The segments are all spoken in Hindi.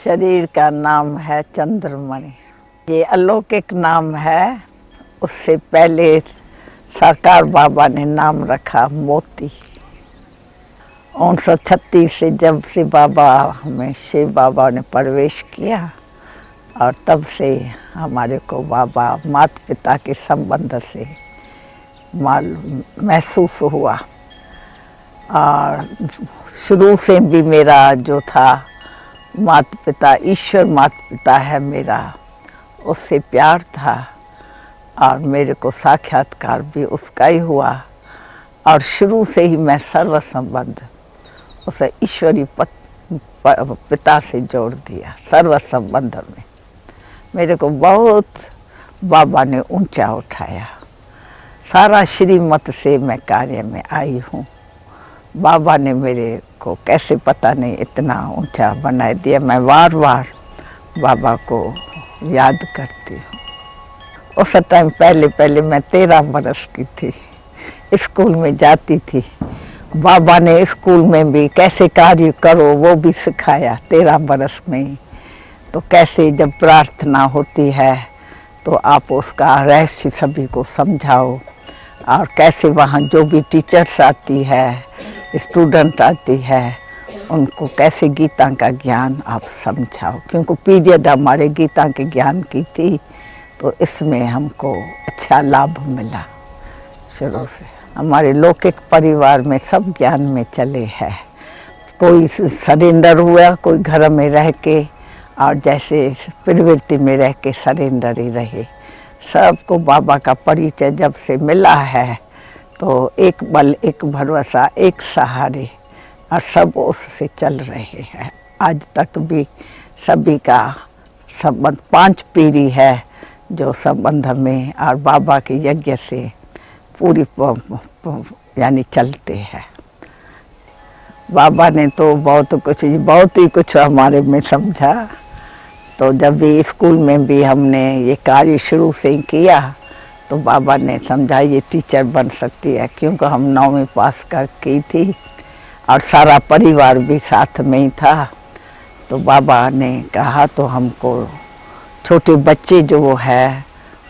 शरीर का नाम है चंद्रमणि। ये अलौकिक नाम है। उससे पहले सरकार बाबा ने नाम रखा मोती। 1936 से जब से बाबा में शिव बाबा ने प्रवेश किया और तब से हमारे को बाबा माता पिता के संबंध से महसूस हुआ। और शुरू से भी मेरा जो था माता पिता, ईश्वर माता पिता है मेरा, उससे प्यार था और मेरे को साक्षात्कार भी उसका ही हुआ। और शुरू से ही मैं सर्व संबंध उसे ईश्वरी पिता से जोड़ दिया। सर्व संबंध में मेरे को बहुत बाबा ने ऊंचा उठाया। सारा श्रीमत से मैं कार्य में आई हूँ। बाबा ने मेरे को कैसे पता नहीं इतना ऊंचा बना दिया। मैं बार बार बाबा को याद करती हूँ। उस टाइम पहले मैं 13 बरस की थी, स्कूल में जाती थी। बाबा ने स्कूल में भी कैसे कार्य करो वो भी सिखाया 13 बरस में ही। तो कैसे जब प्रार्थना होती है तो आप उसका रहस्य सभी को समझाओ, और कैसे वहाँ जो भी टीचर्स आती है, स्टूडेंट आती है, उनको कैसे गीता का ज्ञान आप समझाओ। क्योंकि पीरियड हमारे गीता के ज्ञान की थी, तो इसमें हमको अच्छा लाभ मिला। शुरू से हमारे लौकिक परिवार में सब ज्ञान में चले हैं। कोई सरेंडर हुआ, कोई घर में रह के, और जैसे प्रवृत्ति में रह के सरेंडर ही रहे। सबको बाबा का परिचय जब से मिला है तो एक बल, एक भरोसा, एक सहारे, और सब उससे चल रहे हैं। आज तक भी सभी का संबंध 5 पीढ़ी है जो संबंध में और बाबा के यज्ञ से पूरी यानी चलते हैं। बाबा ने तो बहुत ही कुछ हमारे में समझा। तो जब भी स्कूल में भी हमने ये कार्य शुरू से ही किया तो बाबा ने समझा ये टीचर बन सकती है। क्योंकि हम 9वीं पास कर की थी और सारा परिवार भी साथ में ही था। तो बाबा ने कहा तो हमको छोटे बच्चे जो वो है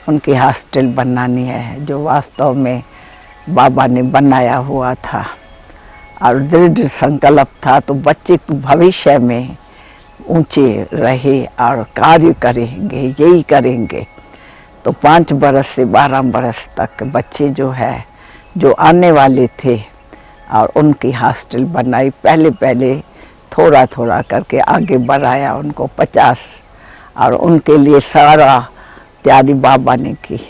उनकी हॉस्टल बनानी है, जो वास्तव में बाबा ने बनाया हुआ था और दृढ़ संकल्प था। तो बच्चे भविष्य में ऊंचे रहे और कार्य करेंगे, यही करेंगे। तो 5 बरस से 12 बरस तक बच्चे जो है जो आने वाले थे और उनकी हॉस्टल बनाई। पहले थोड़ा थोड़ा करके आगे बढ़ाया उनको 50, और उनके लिए सारा तैयारी बाबा ने की।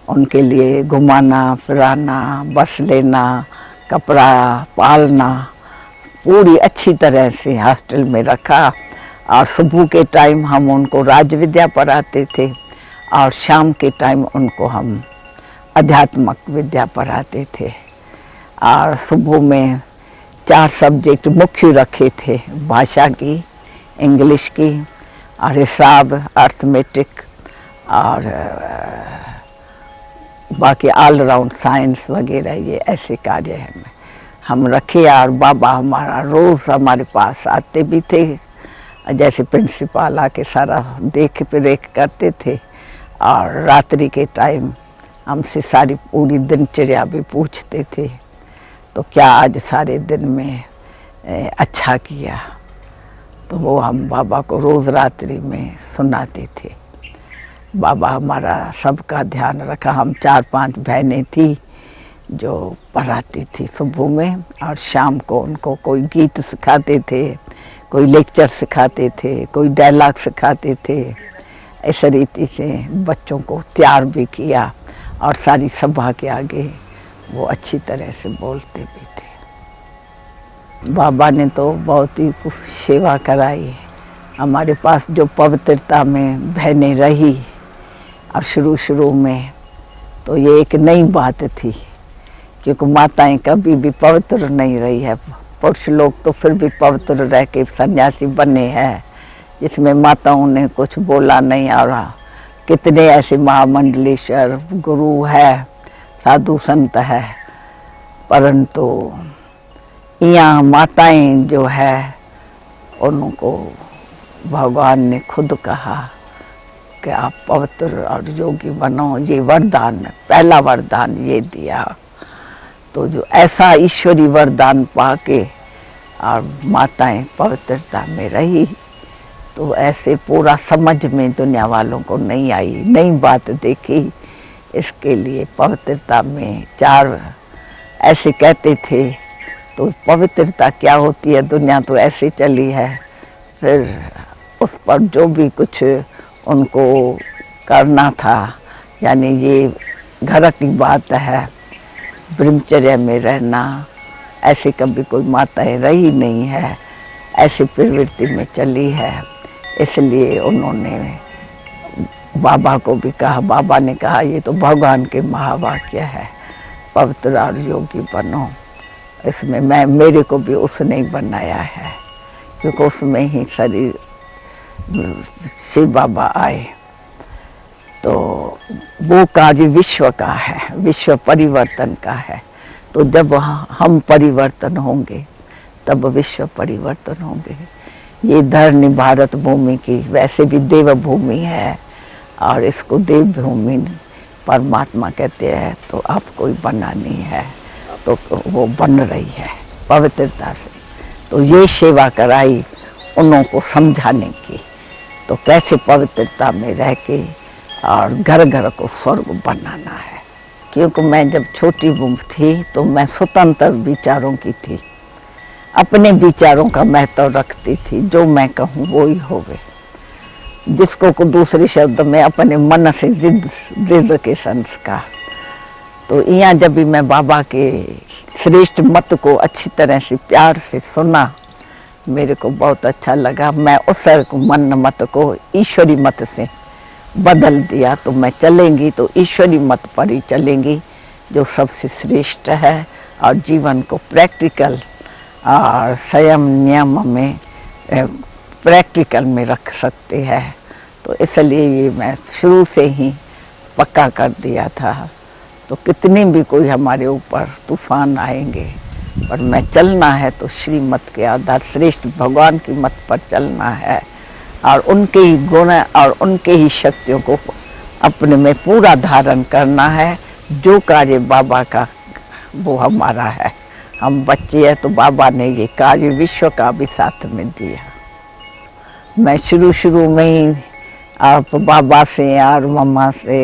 उनके लिए घुमाना फिराना, बस लेना, कपड़ा, पालना, पूरी अच्छी तरह से हॉस्टल में रखा। और सुबह के टाइम हम उनको राज विद्या पढ़ाते थे और शाम के टाइम उनको हम आध्यात्मिक विद्या पढ़ाते थे। और सुबह में 4 सब्जेक्ट मुख्य रखे थे, भाषा की, इंग्लिश की और हिसाब, अर्थमेटिक और बाकी ऑल राउंड साइंस वगैरह। ये ऐसे कार्य हैं हम रखे। और बाबा हमारा रोज़ हमारे पास आते भी थे, जैसे प्रिंसिपल आके सारा देख रेख करते थे। और रात्रि के टाइम हमसे सारी पूरी दिनचर्या भी पूछते थे, तो क्या आज सारे दिन में अच्छा किया। तो वो हम बाबा को रोज़ रात्रि में सुनाते थे। बाबा हमारा सबका ध्यान रखा। हम 4-5 बहनें थी जो पढ़ाती थी सुबह में, और शाम को उनको कोई गीत सिखाते थे, कोई लेक्चर सिखाते थे, कोई डायलॉग सिखाते थे। इस रीति से बच्चों को तैयार भी किया और सारी सभा के आगे वो अच्छी तरह से बोलते भी थे। बाबा ने तो बहुत ही सेवा कराई। हमारे पास जो पवित्रता में बहनें रही, और शुरू में तो ये एक नई बात थी, क्योंकि माताएं कभी भी पवित्र नहीं रही है। पुरुष लोग तो फिर भी पवित्र रह के सन्यासी बने हैं, जिसमें माताओं ने कुछ बोला नहीं। और कितने ऐसे महामंडलेश्वर गुरु है, साधु संत है, परंतु यहाँ माताएं जो है उनको भगवान ने खुद कहा कि आप पवित्र और योगी बनो, ये वरदान, पहला वरदान ये दिया। तो जो ऐसा ईश्वरी वरदान पाके और माताएं पवित्रता में रही, तो ऐसे पूरा समझ में दुनिया वालों को नहीं आई, नई बात देखी। इसके लिए पवित्रता में 4 ऐसे कहते थे। तो पवित्रता क्या होती है, दुनिया तो ऐसे चली है। फिर उस पर जो भी कुछ उनको करना था, यानी ये घर की बात है, ब्रह्मचर्य में रहना, ऐसे कभी कोई माताएं रही नहीं है, ऐसी प्रवृत्ति में चली है। इसलिए उन्होंने बाबा को भी कहा, बाबा ने कहा ये तो भगवान के महावाक्य है, पवित्र और योगी बनो। इसमें मेरे को भी उसने ही बनाया है, क्योंकि उसमें ही शरीर शिव बाबा आए। तो वो कार्य विश्व का है, विश्व परिवर्तन का है। तो जब हम परिवर्तन होंगे तब विश्व परिवर्तन होंगे। ये धरनी भारत भूमि की वैसे भी देव भूमि है, और इसको देव भूमि परमात्मा कहते हैं। तो आपको ही बनानी है, तो वो बन रही है पवित्रता से। तो ये सेवा कराई उन्हों को समझाने की, तो कैसे पवित्रता में रह के और घर घर को स्वर्ग बनाना है। क्योंकि मैं जब छोटी थी तो मैं स्वतंत्र विचारों की थी, अपने विचारों का महत्व रखती थी, जो मैं कहूँ वो ही होवे। जिसको को दूसरे शब्द में अपने मन से जिद के संस्कार। तो यहाँ जब भी मैं बाबा के श्रेष्ठ मत को अच्छी तरह से प्यार से सुना, मेरे को बहुत अच्छा लगा। मैं उस मन मत को ईश्वरी मत से बदल दिया। तो मैं चलेंगी तो ईश्वरी मत पर ही चलेंगी, जो सबसे श्रेष्ठ है, और जीवन को प्रैक्टिकल और संयम नियम में प्रैक्टिकल में रख सकते हैं। तो इसलिए ये मैं शुरू से ही पक्का कर दिया था। तो कितने भी कोई हमारे ऊपर तूफान आएंगे, पर मैं चलना है तो श्रीमत के आधार श्रेष्ठ भगवान की मत पर चलना है, और उनके ही गुण और उनके ही शक्तियों को अपने में पूरा धारण करना है। जो कार्य बाबा का वो हमारा है। हम बच्चे हैं तो बाबा ने ये कार्य विश्व का भी साथ में दिया। मैं शुरू में ही आप बाबा से और मम्मा से,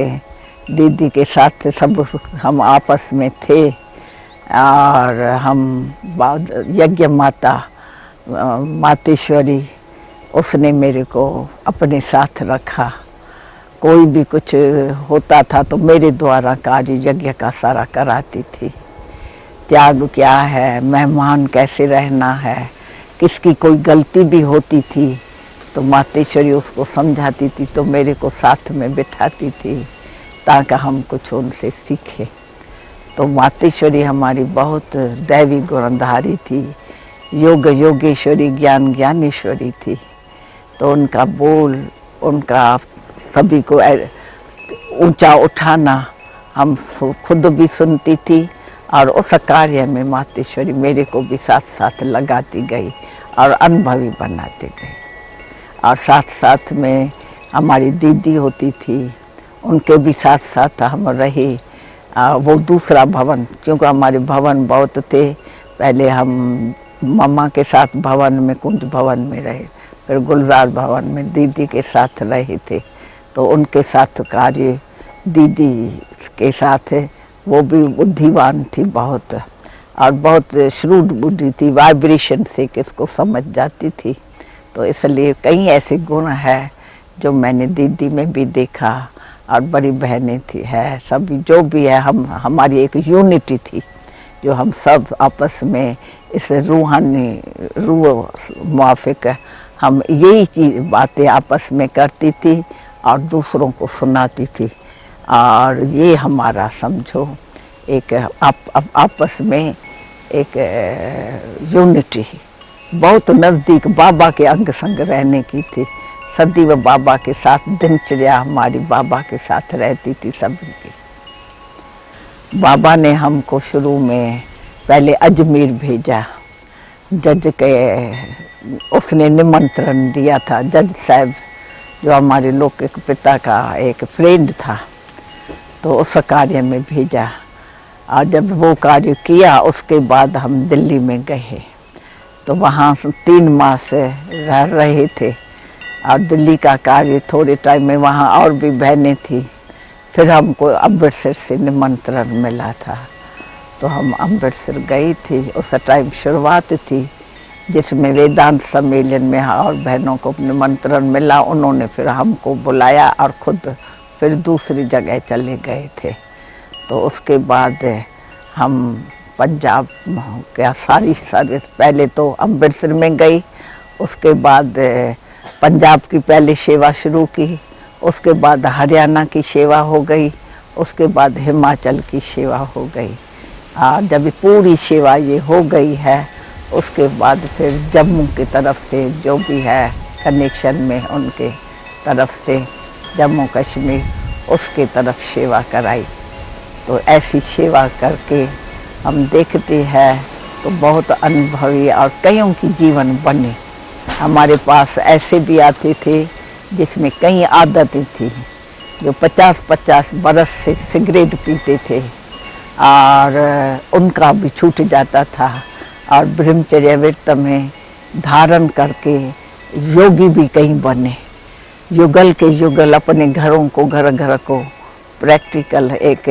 दीदी के साथ सब हम आपस में थे, और हम यज्ञ माता मातेश्वरी, उसने मेरे को अपने साथ रखा। कोई भी कुछ होता था तो मेरे द्वारा कार्य यज्ञ का सारा कराती थी। त्याग क्या है, मेहमान कैसे रहना है, किसकी कोई गलती भी होती थी तो मातेश्वरी उसको समझाती थी, तो मेरे को साथ में बिठाती थी ताकि हम कुछ उनसे सीखें। तो मातेश्वरी हमारी बहुत दैवी गुणधारी थी, योग योगेश्वरी, ज्ञान ज्ञानेश्वरी थी। तो उनका बोल, उनका सभी को ऊंचा उठाना हम खुद भी सुनती थी, और उस कार्य में मातेश्वरी मेरे को भी साथ साथ लगाती गई और अनुभवी बनाती गई। और साथ साथ में हमारी दीदी होती थी, उनके भी साथ साथ हम रहे। वो दूसरा भवन, क्योंकि हमारे भवन बहुत थे। पहले हम मम्मा के साथ भवन में, कुंज भवन में रहे, फिर गुलजार भवन में दीदी के साथ रहे थे। तो उनके साथ कार्य दीदी के साथ, वो भी बुद्धिवान थी बहुत, और बहुत श्रूड बुद्धि थी, वाइब्रेशन से किसको समझ जाती थी। तो इसलिए कई ऐसे गुण है जो मैंने दीदी में भी देखा, और बड़ी बहनें थी है, सभी जो भी है, हमारी एक यूनिटी थी, जो हम सब आपस में इस रूहानी रूह मुआफिक हम यही चीज बातें आपस में करती थी और दूसरों को सुनाती थी। और ये हमारा समझो एक आपस में एक यूनिटी बहुत नजदीक बाबा के अंग संग रहने की थी। सदैव बाबा के साथ दिनचर्या हमारी बाबा के साथ रहती थी सभी की। बाबा ने हमको शुरू में पहले अजमेर भेजा। जज के उसने निमंत्रण दिया था। जज साहब जो हमारे लौकिक पिता का एक फ्रेंड था, तो उस कार्य में भेजा। और जब वो कार्य किया उसके बाद हम दिल्ली में गए, तो वहाँ 3 माह से रह रहे थे। और दिल्ली का कार्य थोड़े टाइम में, वहाँ और भी बहनें थी। फिर हमको अमृतसर से निमंत्रण मिला था, तो हम अमृतसर गई थी। उस टाइम शुरुआत थी जिसमें वेदांत सम्मेलन में और बहनों को निमंत्रण मिला। उन्होंने फिर हमको बुलाया और खुद फिर दूसरी जगह चले गए थे। तो उसके बाद हम पंजाब क्या सारी सर्विस, पहले तो अमृतसर में गई, उसके बाद पंजाब की पहले सेवा शुरू की, उसके बाद हरियाणा की सेवा हो गई, उसके बाद हिमाचल की सेवा हो गई। और जब पूरी सेवा ये हो गई है, उसके बाद फिर जम्मू की तरफ से जो भी है कनेक्शन में, उनके तरफ से जम्मू कश्मीर उसके तरफ सेवा कराई। तो ऐसी सेवा करके हम देखते हैं तो बहुत अनुभवी और कईयों की जीवन बने। हमारे पास ऐसे भी आते थे जिसमें कई आदतें थी, जो 50-50 बरस से सिगरेट पीते थे और उनका भी छूट जाता था। और ब्रह्मचर्य व्रत में धारण करके योगी भी कई बने। युगल के युगल अपने घरों को, घर घर को प्रैक्टिकल एक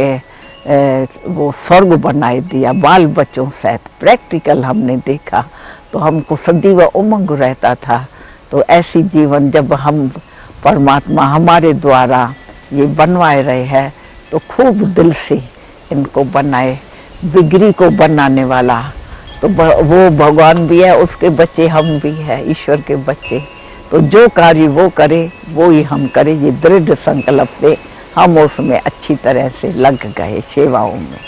वो स्वर्ग बनाए दिया, बाल बच्चों सहित प्रैक्टिकल हमने देखा। तो हमको सदैव उमंग रहता था। तो ऐसी जीवन जब हम परमात्मा हमारे द्वारा ये बनवाए रहे हैं, तो खूब दिल से इनको बनाए। बिगड़ी को बनाने वाला तो वो भगवान भी है, उसके बच्चे हम भी हैं, ईश्वर के बच्चे। तो जो कार्य वो करे वो ही हम करें, ये दृढ़ संकल्प से हम उसमें अच्छी तरह से लग गए सेवाओं में।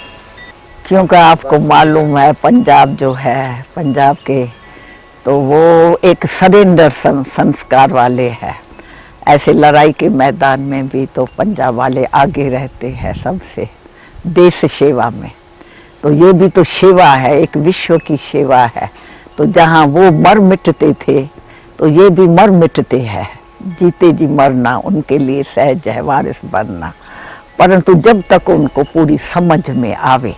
क्योंकि आपको मालूम है पंजाब जो है, पंजाब के तो वो एक सरेंडर संस्कार वाले हैं। ऐसे लड़ाई के मैदान में भी तो पंजाब वाले आगे रहते हैं सबसे, देश सेवा में। तो ये भी तो सेवा है, एक विश्व की सेवा है। तो जहाँ वो मर मिटते थे, तो ये भी मर मिटते हैं। जीते जी मरना उनके लिए सहज है, वारिस बनना। परंतु जब तक उनको पूरी समझ में आवे,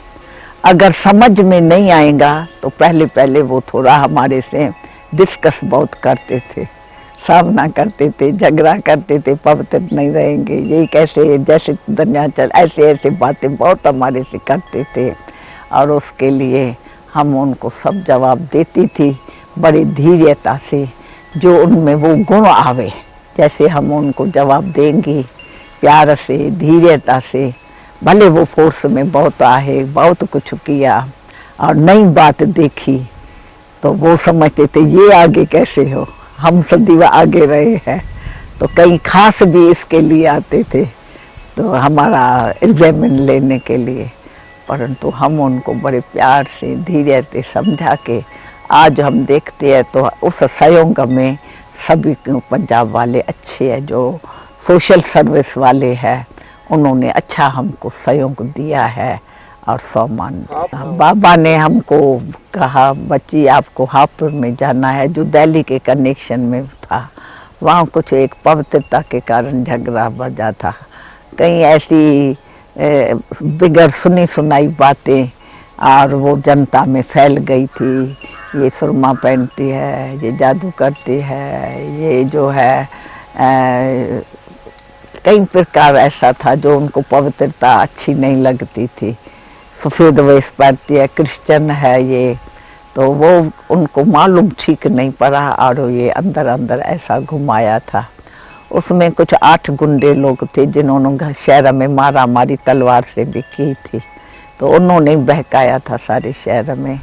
अगर समझ में नहीं आएगा तो पहले पहले वो थोड़ा हमारे से डिस्कस बहुत करते थे, सामना करते थे, झगड़ा करते थे, पवित्र नहीं रहेंगे, यही कैसे, जैसे दुनिया चल, ऐसे ऐसे बातें बहुत हमारे से करते थे। और उसके लिए हम उनको सब जवाब देती थी बड़ी धैर्यता से, जो उनमें वो गुण आवे। जैसे हम उनको जवाब देंगे प्यार से, धैर्यता से, भले वो फोर्स में बहुत आए, बहुत कुछ किया और नई बात देखी, तो वो समझते थे ये आगे कैसे हो, हम सदैव आगे रहे हैं। तो कई खास भी इसके लिए आते थे, तो हमारा एग्जामिन लेने के लिए। परंतु हम उनको बड़े प्यार से, धैर्य से समझा के आज हम देखते हैं तो उस सहयोग में सभी पंजाब वाले अच्छे हैं, जो सोशल सर्विस वाले हैं, उन्होंने अच्छा हमको सहयोग दिया है और सम्मान दिया। बाबा ने हमको कहा बच्ची आपको हापुड़ में जाना है, जो दिल्ली के कनेक्शन में था। वहाँ कुछ एक पवित्रता के कारण झगड़ा बजा था, कहीं ऐसी बिगड़ सुनी सुनाई बातें और वो जनता में फैल गई थी। ये सुरमा पहनती है, ये जादू करती है, ये जो है कई प्रकार ऐसा था जो उनको पवित्रता अच्छी नहीं लगती थी। सफेद वेश पहनती है, क्रिश्चियन है ये, तो वो उनको मालूम ठीक नहीं पड़ा और ये अंदर अंदर ऐसा घुमाया था। उसमें कुछ 8 गुंडे लोग थे जिन्होंने शहर में मारा मारी तलवार से भी की थी। तो उन्होंने बहकाया था सारे शहर में,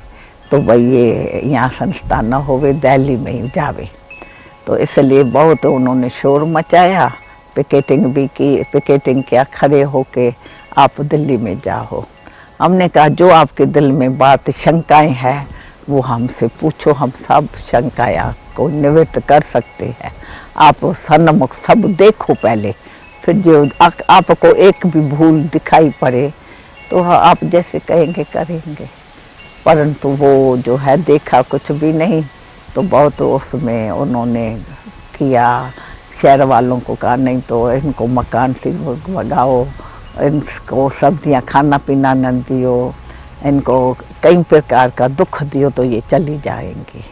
तो भाई ये यहाँ संस्था न होवे, दिल्ली में ही जावे। तो इसलिए बहुत उन्होंने शोर मचाया, पिकेटिंग भी की, पिकेटिंग किया, खड़े होके आप दिल्ली में जाओ। हमने कहा जो आपके दिल में बात शंकाएं हैं वो हमसे पूछो, हम सब शंकाएं को निवृत्त कर सकते हैं। आप सन्मुख सब देखो पहले, फिर जो आपको एक भी भूल दिखाई पड़े तो आप जैसे कहेंगे करेंगे। परंतु वो जो है देखा कुछ भी नहीं। तो बहुत उसमें उन्होंने किया, शहर वालों को कहा नहीं तो इनको मकान से भगाओ, इनको सब्जियां खाना पीना न दियो, इनको कई प्रकार का दुख दियो तो ये चली जाएंगी।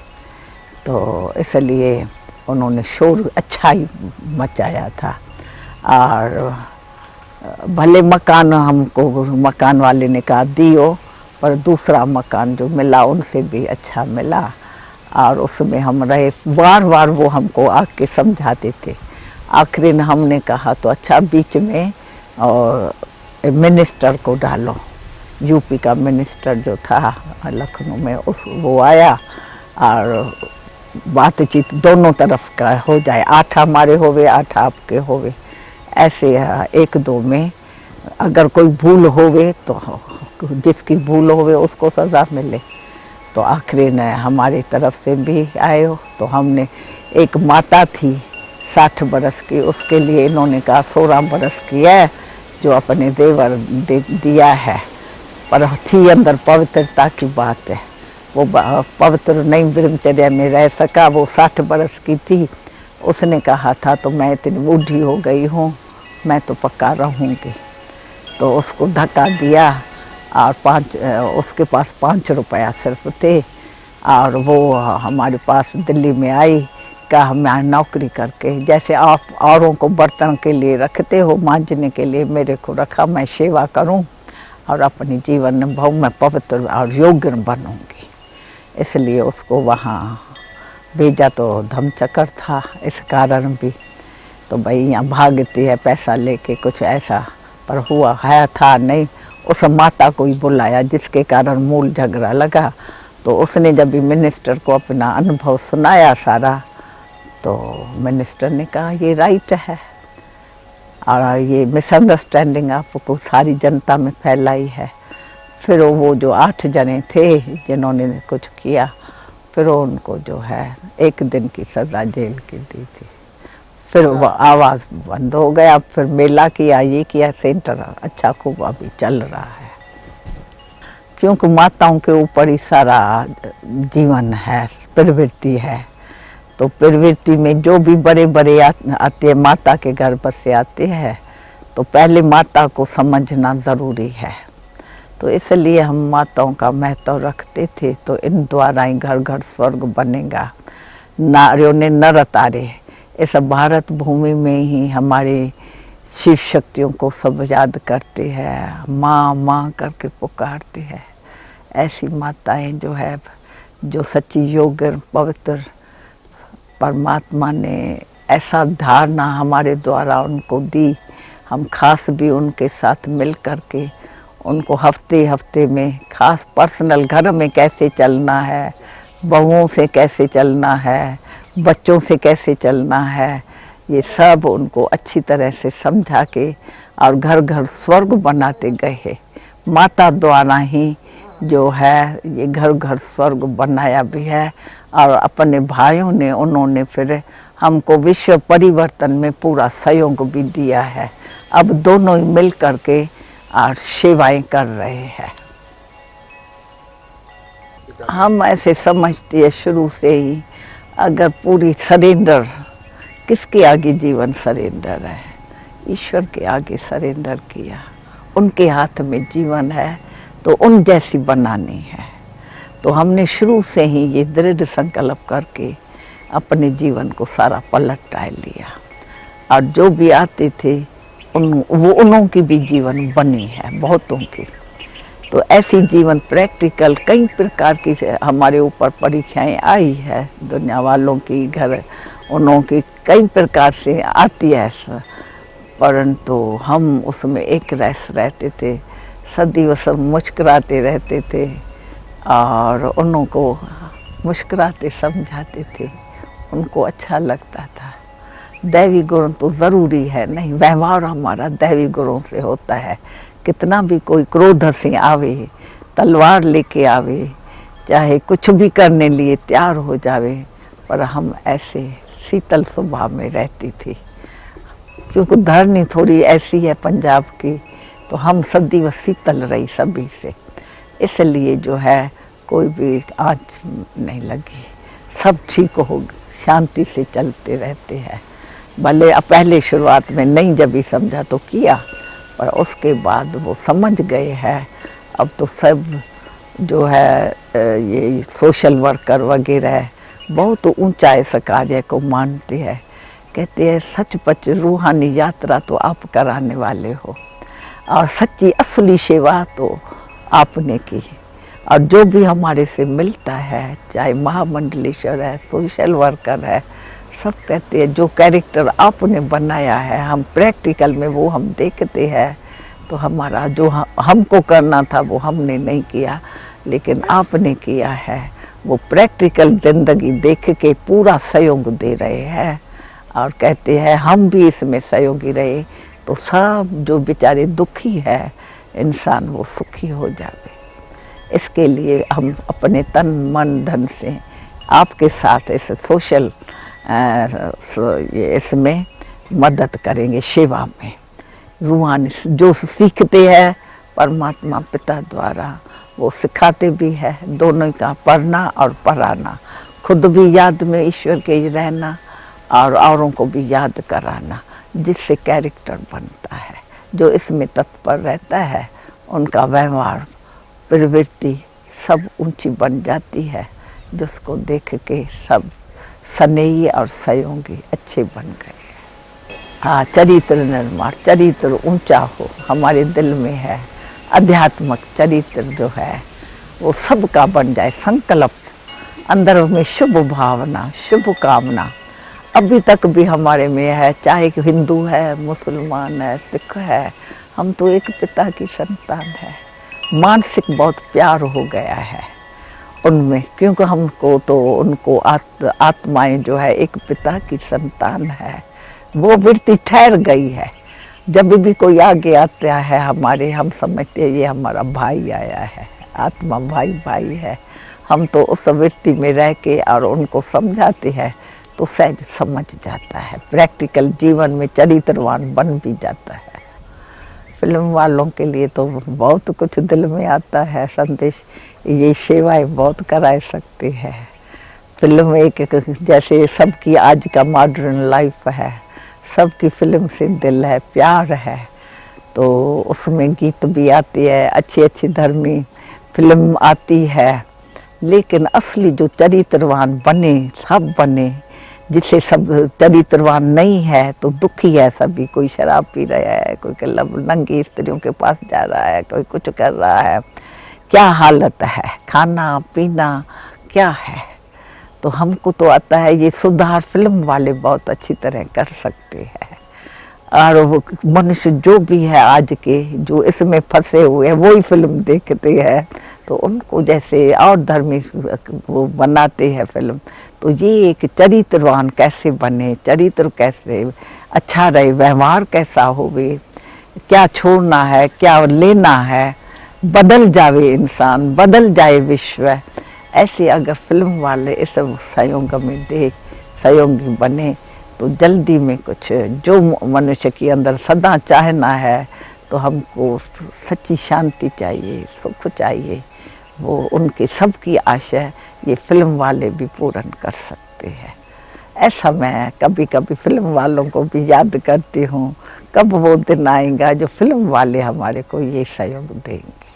तो इसलिए उन्होंने शोर अच्छा ही मचाया था। और भले मकान हमको मकान वाले ने कहा दियो, पर दूसरा मकान जो मिला उनसे भी अच्छा मिला। और उसमें हम रहे, बार बार वो हमको आके समझाते थे। आखिर हमने कहा तो अच्छा बीच में और मिनिस्टर को डालो। यूपी का मिनिस्टर जो था लखनऊ में, वो आया और बातचीत दोनों तरफ का हो जाए, 8 हमारे होवे 8 आपके होवे, ऐसे 1-2 में अगर कोई भूल होवे तो जिसकी भूल होवे उसको सजा मिले। तो आखिरी ने हमारी तरफ से भी आए हो। तो हमने, एक माता थी 60 बरस की, उसके लिए इन्होंने कहा 16 बरस की है जो अपने देवर दिया है, पर थी अंदर पवित्रता की बात है, वो पवित्र नहीं ब्रह्मचर्या में रह सका। वो 60 बरस की थी, उसने कहा था तो मैं इतनी बूढ़ी हो गई हूँ, मैं तो पक्का रहूँगी। तो उसको धक्का दिया और उसके पास 5 रुपया सिर्फ थे। और वो हमारे पास दिल्ली में आई, कहा मैं नौकरी करके, जैसे आप औरों को बर्तन के लिए रखते हो मांजने के लिए, मेरे को रखा, मैं सेवा करूं और अपने जीवन में मैं पवित्र और योग्य बनूंगी। इसलिए उसको वहाँ भेजा। तो धमचक्कर था इस कारण भी, तो भाई यहाँ भागती है पैसा लेके कुछ ऐसा, पर हुआ है था नहीं। उस माता को ही बुलाया जिसके कारण मूल झगड़ा लगा। तो उसने जब भी मिनिस्टर को अपना अनुभव सुनाया सारा, तो मिनिस्टर ने कहा ये राइट है, और ये मिसअंडरस्टैंडिंग आपको सारी जनता में फैलाई है। फिर वो जो 8 जने थे जिन्होंने कुछ किया, फिर उनको जो है 1 दिन की सजा जेल की दी थी। फिर वो आवाज बंद हो गया। फिर मेला किया, ये किया, सेंटर अच्छा खूब अभी चल रहा है, क्योंकि माताओं के ऊपर ही सारा जीवन है, प्रवृत्ति है। तो प्रवृत्ति में जो भी बड़े बड़े आते हैं, माता के गर्भ से आते हैं, तो पहले माता को समझना जरूरी है। तो इसलिए हम माताओं का महत्व रखते थे। तो इन द्वारा ही घर घर स्वर्ग बनेगा। नारियों ने नर तारे, इस भारत भूमि में ही हमारे शिव शक्तियों को सब याद करते हैं, माँ माँ करके पुकारते हैं। ऐसी माताएं जो है, जो सच्ची योग्य पवित्र, परमात्मा ने ऐसा धारणा हमारे द्वारा उनको दी। हम खास भी उनके साथ मिल करके उनको हफ्ते हफ्ते में खास पर्सनल घर में कैसे चलना है, बहुओं से कैसे चलना है, बच्चों से कैसे चलना है, ये सब उनको अच्छी तरह से समझा के और घर घर स्वर्ग बनाते गए। माता द्वारा ही जो है ये घर घर स्वर्ग बनाया भी है। और अपने भाइयों ने, उन्होंने फिर हमको विश्व परिवर्तन में पूरा सहयोग भी दिया है। अब दोनों ही मिल करके और सेवाएं कर रहे हैं। हम ऐसे समझते हैं शुरू से ही, अगर पूरी सरेंडर, किसके आगे जीवन सरेंडर है? ईश्वर के आगे सरेंडर किया। उनके हाथ में जीवन है तो उन जैसी बनानी है। तो हमने शुरू से ही ये दृढ़ संकल्प करके अपने जीवन को सारा पलट टाल लिया। और जो भी आते थे उन्हों की भी जीवन बनी है, बहुतों की। तो ऐसी जीवन प्रैक्टिकल कई प्रकार की हमारे ऊपर परीक्षाएं आई है, दुनिया वालों की, घर उन्हों की कई प्रकार से आती है, परंतु हम उसमें एक रस रहते थे, सदैव सब मुस्कुराते रहते थे और उन्हों को मुस्कुराते समझाते थे, उनको अच्छा लगता था। दैवी गुण तो जरूरी है, नहीं व्यवहार हमारा दैवी गुणों से होता है। कितना भी कोई क्रोध से आवे, तलवार लेके आवे, चाहे कुछ भी करने लिए तैयार हो जावे, पर हम ऐसे शीतल स्वभाव में रहती थी। क्योंकि धरनी थोड़ी ऐसी है पंजाब की, तो हम सदैव शीतल रही सभी से। इसलिए जो है कोई भी आँच नहीं लगी, सब ठीक हो शांति से चलते रहते हैं। भले पहले शुरुआत में नहीं जब भी समझा तो किया, पर उसके बाद वो समझ गए हैं। अब तो सब जो है ये सोशल वर्कर वगैरह बहुत ऊंचा इस कार्य को मानते हैं। कहते हैं सचपच रूहानी यात्रा तो आप कराने वाले हो और सच्ची असली सेवा तो आपने की। और जो भी हमारे से मिलता है, चाहे महामंडलेश्वर है, सोशल वर्कर है, सब कहते हैं जो कैरेक्टर आपने बनाया है हम प्रैक्टिकल में वो हम देखते हैं। तो हमारा जो हमको करना था वो हमने नहीं किया, लेकिन आपने किया है। वो प्रैक्टिकल जिंदगी देख के पूरा सहयोग दे रहे हैं और कहते हैं हम भी इसमें सहयोगी रहे तो सब जो बेचारे दुखी है इंसान वो सुखी हो जावे। इसके लिए हम अपने तन मन धन से आपके साथ इस सोशल इसमें मदद करेंगे, सेवा में। रूहानी जो सीखते हैं परमात्मा पिता द्वारा वो सिखाते भी है, दोनों का पढ़ना और पढ़ाना, खुद भी याद में ईश्वर के रहना और औरों को भी याद कराना, जिससे कैरेक्टर बनता है। जो इसमें तत्पर रहता है उनका व्यवहार प्रवृत्ति सब ऊंची बन जाती है, जिसको देख के सब स्नेही और सहयोगी अच्छे बन गए। हाँ, चरित्र निर्माण, चरित्र ऊंचा हो हमारे दिल में है। आध्यात्मिक चरित्र जो है वो सबका बन जाए, संकल्प अंदर में शुभ भावना, शुभ कामना अभी तक भी हमारे में है, चाहे हिंदू है, मुसलमान है, सिख है, हम तो एक पिता की संतान है। मानसिक बहुत प्यार हो गया है उनमें, क्योंकि हमको तो उनको आत्माएं जो है एक पिता की संतान है, वो वृत्ति ठहर गई है। जब भी कोई आगे आता है हमारे, हम समझते हैं ये हमारा भाई आया है, आत्मा भाई भाई है। हम तो उस वृत्ति में रह के और उनको समझाते हैं तो सहज समझ जाता है, प्रैक्टिकल जीवन में चरित्रवान बन भी जाता है। फिल्म वालों के लिए तो बहुत कुछ दिल में आता है संदेश, ये सेवाएं बहुत करा सकते हैं। फिल्म एक जैसे सबकी आज का मॉडर्न लाइफ है, सबकी फिल्म से दिल है, प्यार है, तो उसमें गीत भी आती है, अच्छी अच्छी धर्मी फिल्म आती है। लेकिन असली जो चरित्रवान बने, सब बने, जिसे सब चरित्रवान नहीं है तो दुखी है सभी। कोई शराब पी रहा है, कोई नंगी स्त्रियों के पास जा रहा है, कोई कुछ कर रहा है, क्या हालत है, खाना पीना क्या है। तो हमको तो आता है ये सुधार फिल्म वाले बहुत अच्छी तरह कर सकते हैं। और वो मनुष्य जो भी है आज के जो इसमें फंसे हुए हैं वही फिल्म देखते हैं, तो उनको जैसे और धर्मी वो बनाते हैं फिल्म, तो ये एक चरित्रवान कैसे बने, चरित्र कैसे अच्छा रहे, व्यवहार कैसा होवे, क्या छोड़ना है क्या लेना है, बदल जावे इंसान, बदल जाए विश्व। ऐसे अगर फिल्म वाले इस सहयोग में दे, सहयोगी बने तो जल्दी में कुछ जो मनुष्य के अंदर सदा चाहना है, तो हमको सच्ची शांति चाहिए, सुख चाहिए, वो उनकी सबकी आशा ये फिल्म वाले भी पूर्ण कर सकते हैं। ऐसा मैं कभी कभी फिल्म वालों को भी याद करती हूँ, कब वो दिन आएगा जो फिल्म वाले हमारे को ये सहयोग देंगे।